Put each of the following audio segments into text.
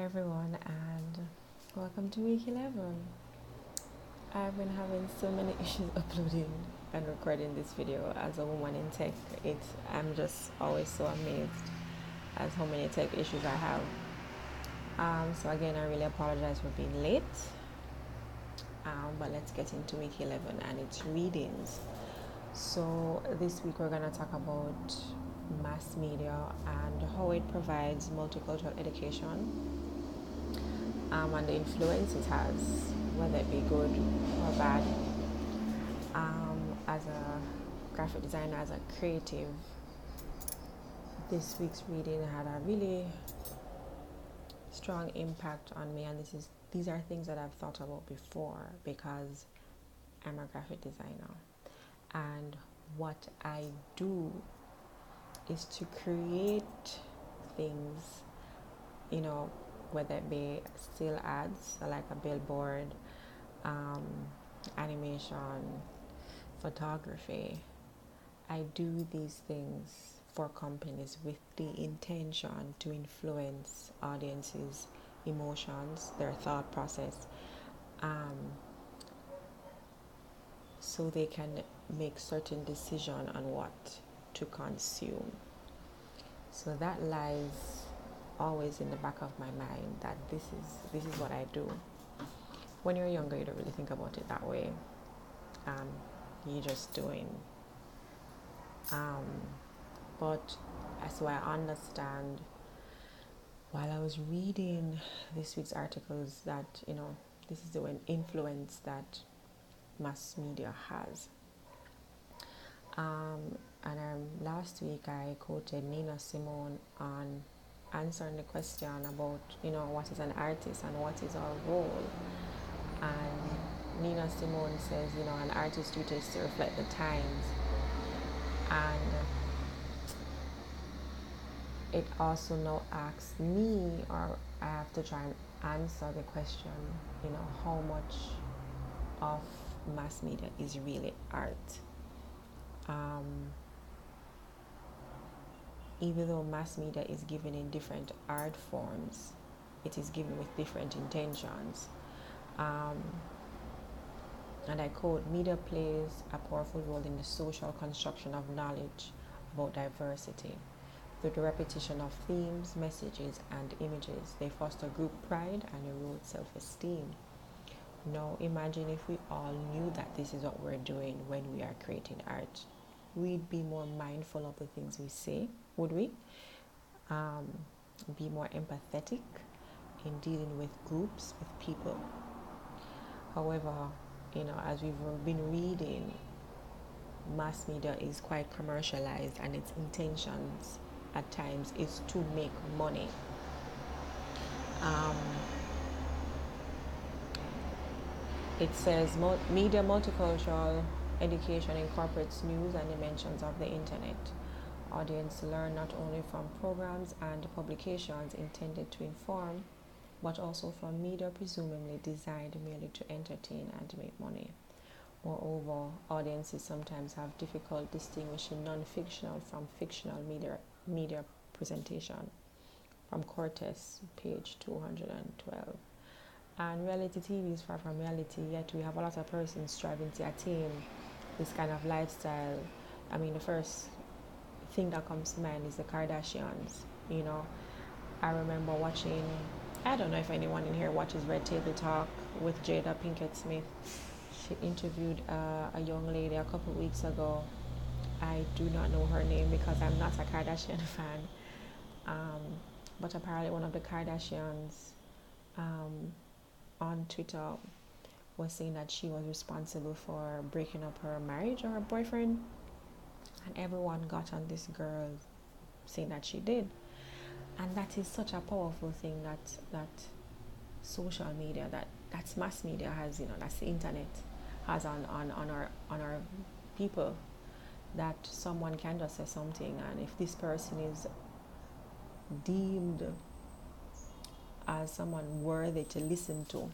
everyone, and welcome to week 11. I've been having so many issues uploading and recording this video. As a woman in tech, I'm just always so amazed as how many tech issues I have. So again, I really apologize for being late, but let's get into week 11 and its readings. So this week we're going to talk about mass media and how it provides multicultural education, and the influence it has, whether it be good or bad. As a graphic designer, as a creative, this week's reading had a really strong impact on me, and these are things that I've thought about before because I'm a graphic designer, and what I do is to create things, whether it be still ads, like a billboard, animation, photography. I do these things for companies with the intention to influence audiences' emotions, their thought process, so they can make certain decision on what to consume. So that lies always in the back of my mind, that this is what I do. When you're younger, you don't really think about it that way. You're just doing. But so I understand while I was reading this week's articles that this is the influence that mass media has. Last week I quoted Nina Simone on answering the question about what is an artist and what is our role. And Nina Simone says an artist's duty is to reflect the times, and it also now asks me, or I have to try and answer the question, how much of mass media is really art. Even though mass media is given in different art forms, it is given with different intentions. And I quote, "Media plays a powerful role in the social construction of knowledge about diversity. Through the repetition of themes, messages, and images, they foster group pride and erode self-esteem." Now, imagine if we all knew that this is what we're doing when we are creating art. We'd be more mindful of the things we say, would we? Be more empathetic in dealing with groups, with people. However, as we've been reading, mass media is quite commercialized, and its intentions at times is to make money. It says media multicultural education incorporates news and dimensions of the internet. Audience learn not only from programs and publications intended to inform, but also from media presumably designed merely to entertain and make money. Moreover, audiences sometimes have difficulty distinguishing non-fictional from fictional media presentation. From Cortes, page 212. And reality TV is far from reality, yet we have a lot of persons striving to attain this kind of lifestyle. I mean, the first thing that comes to mind is the Kardashians. I remember watching, I don't know if anyone in here watches Red Table Talk with Jada Pinkett Smith. She interviewed a young lady a couple weeks ago. I do not know her name because I'm not a Kardashian fan. But apparently one of the Kardashians on Twitter was saying that she was responsible for breaking up her marriage or her boyfriend, and everyone got on this girl saying that she did. And that is such a powerful thing that social media, that's mass media has, that's the internet has on our people, that someone can just say something, and if this person is deemed as someone worthy to listen to,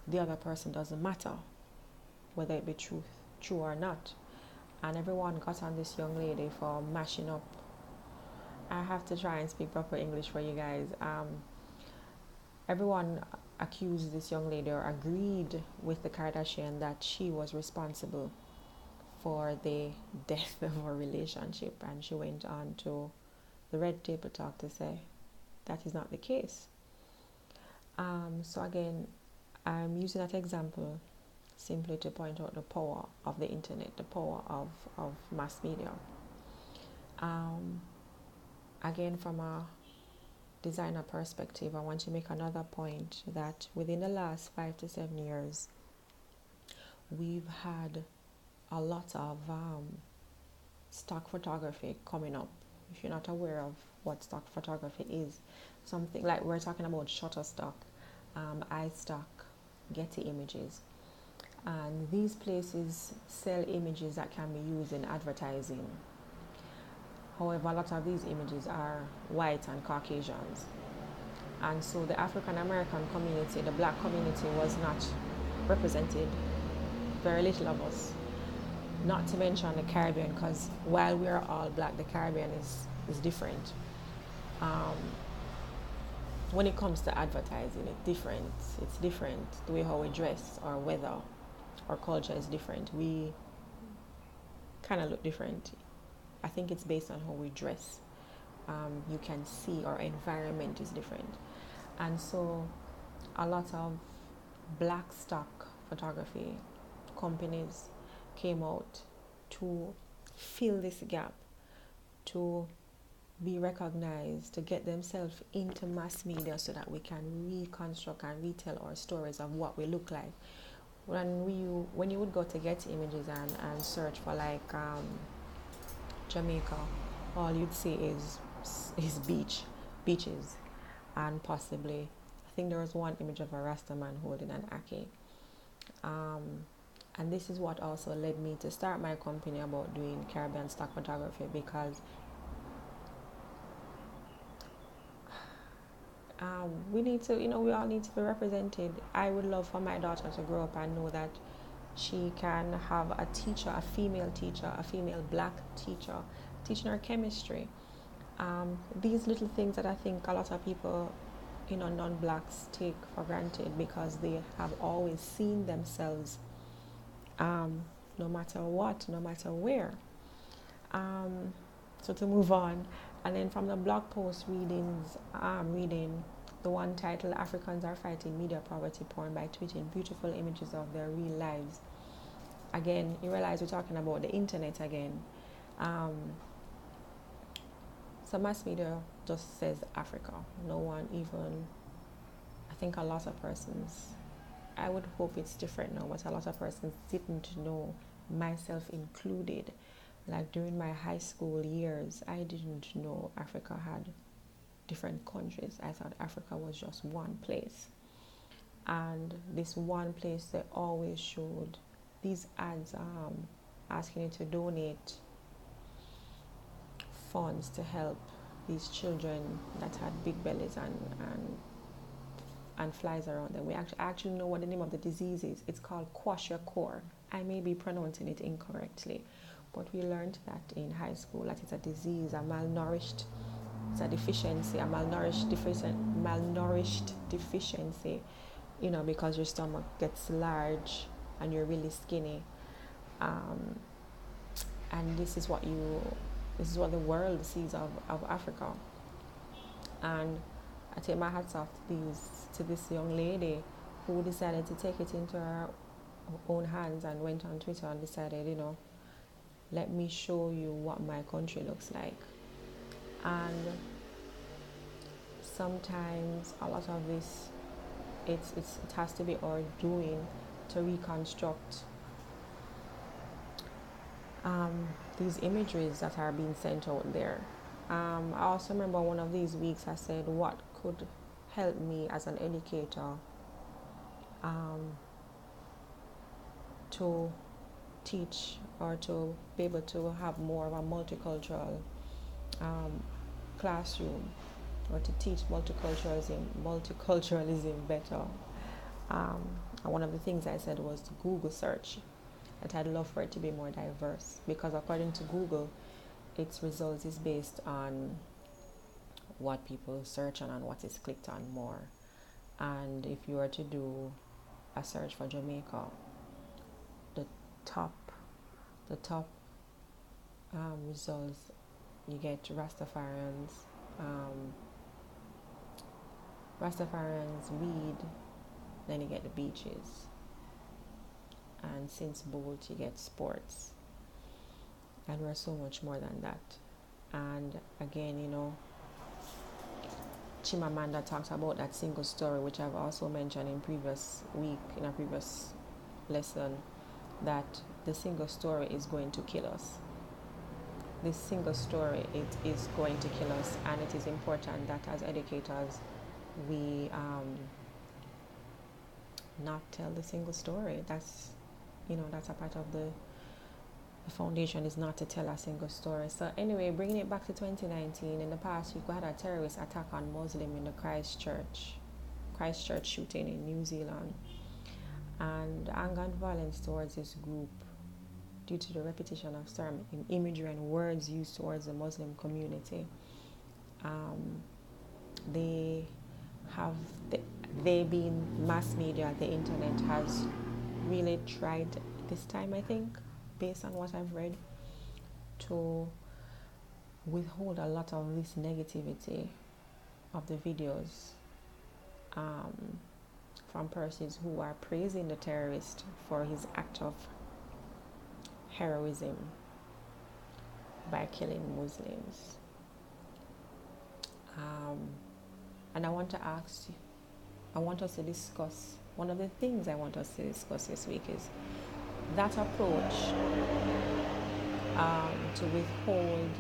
the other person doesn't matter whether it be true or not. And everyone got on this young lady for mashing up. I have to try and speak proper English for you guys. everyone accused this young lady or agreed with the Kardashian that she was responsible for the death of her relationship, and she went on to the Red Table Talk to say that is not the case. So again, I'm using that example simply to point out the power of the internet, the power of mass media. Again, from a designer perspective, I want to make another point that within the last 5 to 7 years, we've had a lot of stock photography coming up. If you're not aware of what stock photography is, something like we're talking about Shutterstock, iStock, Getty Images, and these places sell images that can be used in advertising. However, a lot of these images are white and Caucasians, and so the African American community, the black community, was not represented. Very little of us. Not to mention the Caribbean, because while we are all black, the Caribbean is different. When it comes to advertising, it's different. The way how we dress, our weather, our culture is different. We kind of look different. I think it's based on how we dress. You can see our environment is different. And so a lot of black stock photography companies came out to fill this gap, to be recognized, to get themselves into mass media so that we can reconstruct and retell our stories of what we look like. When you would go to get images and search for like Jamaica, all you'd see is beaches, and possibly, I think there was one image of a Rasta man holding an Aki. And this is what also led me to start my company about doing Caribbean stock photography, because we need to, we all need to be represented. I would love for my daughter to grow up and know that she can have a teacher, a female black teacher, teaching her chemistry. These little things that I think a lot of people, non-blacks take for granted because they have always seen themselves, no matter what, no matter where. So to move on, and then from the blog post readings, reading the one titled "Africans are fighting media poverty porn by tweeting beautiful images of their real lives." Again, you realize we're talking about the internet again. So mass media just says Africa. No one even, I think a lot of persons, I would hope it's different now, but a lot of persons didn't know, myself included. Like during my high school years, I didn't know Africa had different countries. I thought Africa was just one place. And this one place, they always showed these ads asking you to donate funds to help these children that had big bellies and flies around them. We actually know what the name of the disease is. It's called kwashiorkor. I may be pronouncing it incorrectly, but we learned that in high school, that it's a disease, it's a deficiency, a malnourished deficiency, because your stomach gets large and you're really skinny. And this is what the world sees of Africa. And I take my hats off to this young lady who decided to take it into her own hands and went on Twitter and decided, let me show you what my country looks like. And sometimes a lot of this, it has to be our doing to reconstruct these imageries that are being sent out there. I also remember one of these weeks I said, what could help me as an educator to teach or to be able to have more of a multicultural classroom, or to teach multiculturalism better. And one of the things I said was to Google search, that I'd love for it to be more diverse, because according to Google, its results is based on what people search on and what is clicked on more. And if you were to do a search for Jamaica, the top results, you get Rastafarians, weed, then you get the beaches, and since both you get sports, and we're so much more than that. And again, Chimamanda talks about that single story, which I've also mentioned in a previous lesson, that the single story is going to kill us. This single story, it is going to kill us, and it is important that as educators we not tell the single story. That's a part of the foundation, is not to tell a single story. So anyway, bringing it back to 2019, in the past week we had a terrorist attack on Muslim in the Christchurch shooting in New Zealand, and anger and violence towards this group due to the repetition of certain imagery and words used towards the Muslim community. They being mass media, the internet has really tried this time, I think, based on what I've read, to withhold a lot of this negativity of the videos from persons who are praising the terrorist for his act of heroism by killing Muslims. And I want us to discuss, one of the things I want us to discuss this week is that approach to withhold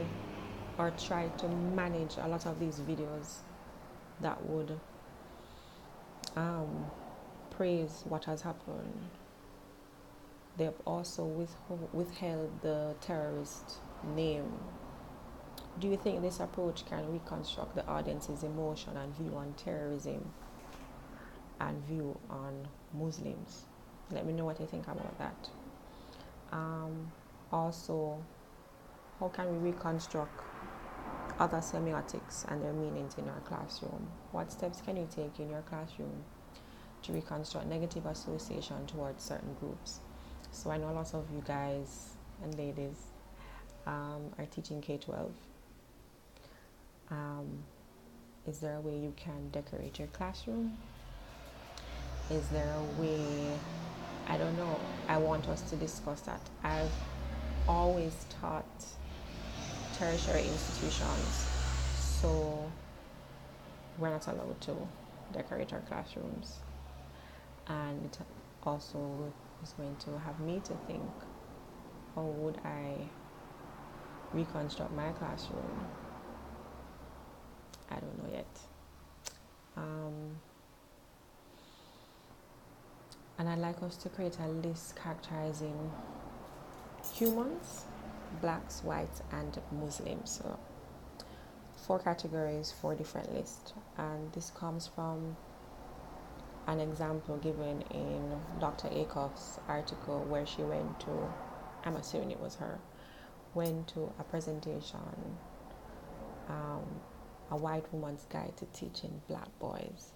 or try to manage a lot of these videos that would praise what has happened. They have also withheld the terrorist name. Do you think this approach can reconstruct the audience's emotion and view on terrorism and view on Muslims? Let me know what you think about that. Also, how can we reconstruct other semiotics and their meanings in our classroom? What steps can you take in your classroom to reconstruct negative association towards certain groups? So I know a lot of you guys and ladies are teaching K-12. Is there a way you can decorate your classroom? Is there a way, I don't know, I want us to discuss that. I've always taught tertiary institutions, so we're not allowed to decorate our classrooms. And it also is going to have me to think, how would I reconstruct my classroom? I don't know yet. And I'd like us to create a list characterizing humans, blacks, whites, and Muslims. So 4 categories, 4 different lists. And this comes from an example given in Dr. Acuff's article, where she went to, I'm assuming it was her, went to a presentation, a white woman's guide to teaching black boys.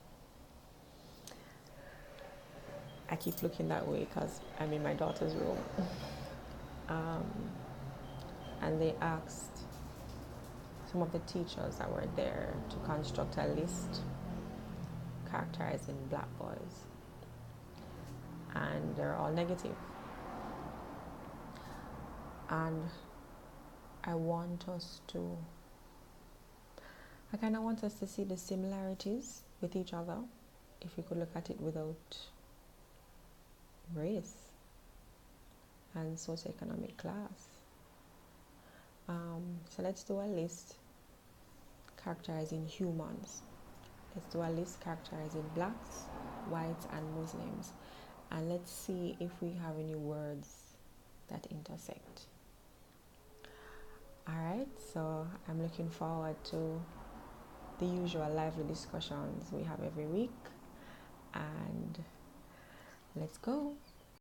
I keep looking that way because I'm in my daughter's room. And they asked some of the teachers that were there to construct a list characterizing black boys. And they're all negative. And I want us to see the similarities with each other, if we could look at it without race and socioeconomic class. So let's do a list characterizing humans. Let's do a list characterizing blacks, whites, and Muslims. And let's see if we have any words that intersect. Alright, so I'm looking forward to the usual lively discussions we have every week. And let's go.